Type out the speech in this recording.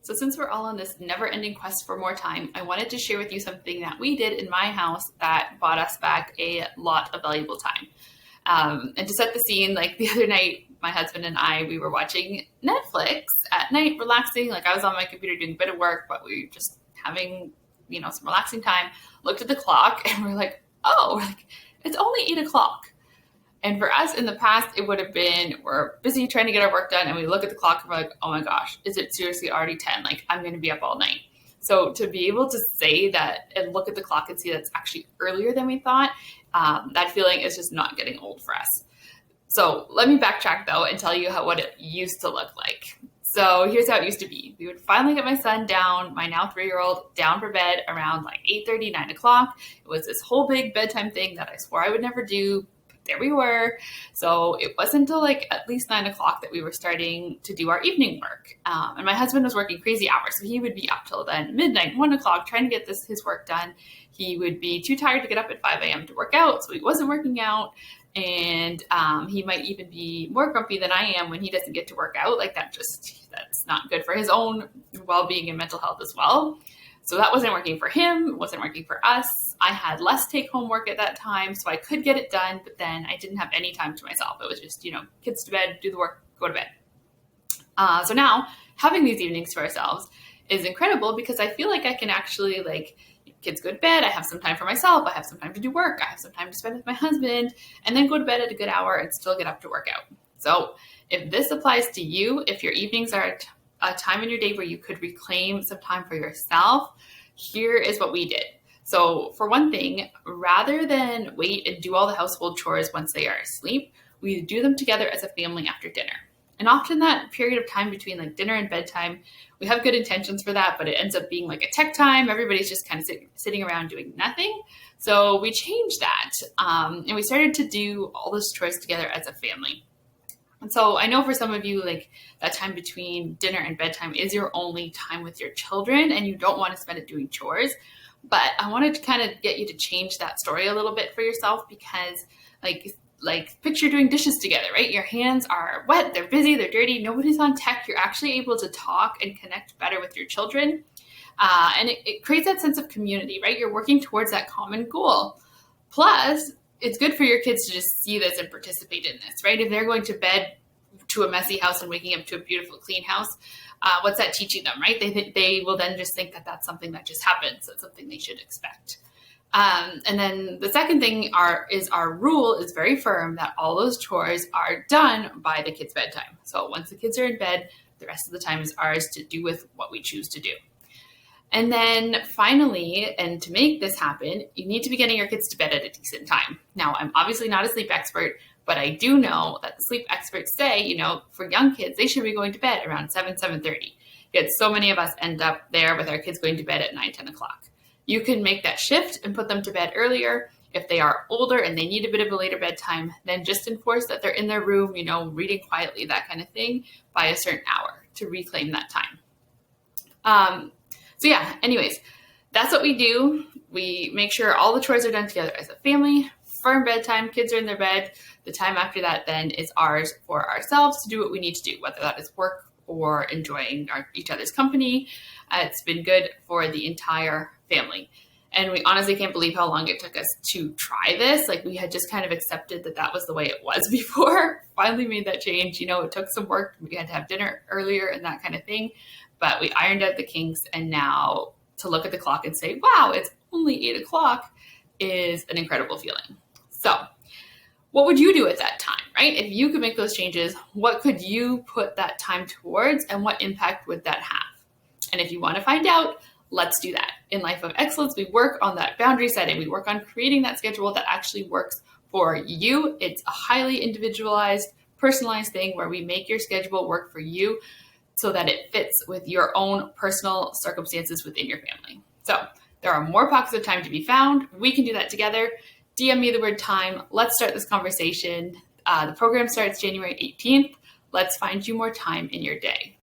So since we're all on this never-ending quest for more time, I wanted to share with you something that we did in my house that bought us back a lot of valuable time. And to set the scene, like the other night, my husband and I, we were watching Netflix at night, relaxing. Like I was on my computer doing a bit of work, but we were just having, some relaxing time. Looked at the clock and we're like, it's only 8 o'clock. And for us in the past, it would have been, we're busy trying to get our work done. And we look at the clock and we're like, oh my gosh, is it seriously already 10? Like I'm going to be up all night. So to be able to say that and look at the clock and see that's actually earlier than we thought, that feeling is just not getting old for us. So let me backtrack though and tell you what it used to look like. So here's how it used to be. We would finally get my son down, my now 3-year-old, down for bed around like 8:30, 9 o'clock. It was this whole big bedtime thing that I swore I would never do. There we were. So it wasn't until like at least 9 o'clock that we were starting to do our evening work. And my husband was working crazy hours. So he would be up till then, midnight, 1 o'clock, trying to get his work done. He would be too tired to get up at 5 a.m. to work out. So he wasn't working out. And he might even be more grumpy than I am when he doesn't get to work out. Like that's not good for his own well-being and mental health as well. So that wasn't working for him, wasn't working for us. I had less take-home work at that time, so I could get it done, but then I didn't have any time to myself. It was just, kids to bed, do the work, go to bed. So now having these evenings to ourselves is incredible because I feel like I can actually kids go to bed, I have some time for myself, I have some time to do work, I have some time to spend with my husband, and then go to bed at a good hour and still get up to work out. So if this applies to you, if your evenings are a time in your day where you could reclaim some time for yourself, here is what we did. So for one thing, rather than wait and do all the household chores once they are asleep, we do them together as a family after dinner. And often that period of time between dinner and bedtime, we have good intentions for that, but it ends up being like a tech time. Everybody's just kind of sitting around doing nothing. So we changed that and we started to do all those chores together as a family. And so I know for some of you, that time between dinner and bedtime is your only time with your children and you don't want to spend it doing chores. But I wanted to kind of get you to change that story a little bit for yourself because picture doing dishes together, right? Your hands are wet, they're busy, they're dirty, nobody's on tech. You're actually able to talk and connect better with your children. And it creates that sense of community, right? You're working towards that common goal. Plus, it's good for your kids to just see this and participate in this, right? If they're going to bed to a messy house and waking up to a beautiful, clean house, what's that teaching them, right? They will then just think that that's something that just happens. That's something they should expect. And then the second thing is our rule is very firm that all those chores are done by the kids' bedtime. So once the kids are in bed, the rest of the time is ours to do with what we choose to do. And then finally, and to make this happen, you need to be getting your kids to bed at a decent time. Now, I'm obviously not a sleep expert, but I do know that the sleep experts say, for young kids, they should be going to bed around 7:30. Yet so many of us end up there with our kids going to bed at 9, 10 o'clock. You can make that shift and put them to bed earlier. If they are older and they need a bit of a later bedtime, then just enforce that they're in their room, reading quietly, that kind of thing, by a certain hour to reclaim that time. Anyways, that's what we do. We make sure all the chores are done together as a family, firm bedtime, kids are in their bed. The time after that then is ours for ourselves to do what we need to do, whether that is work or enjoying each other's company. It's been good for the entire family. And we honestly can't believe how long it took us to try this. We had just kind of accepted that was the way it was before. Finally made that change. It took some work. We had to have dinner earlier and that kind of thing. But we ironed out the kinks, and now to look at the clock and say, wow, it's only 8 o'clock is an incredible feeling. So what would you do at that time, right? If you could make those changes, what could you put that time towards and what impact would that have? And if you want to find out, let's do that. In Life of Excellence, we work on that boundary setting. We work on creating that schedule that actually works for you. It's a highly individualized, personalized thing where we make your schedule work for you so that it fits with your own personal circumstances within your family. So there are more pockets of time to be found. We can do that together. DM me the word time. Let's start this conversation. The program starts January 18th. Let's find you more time in your day.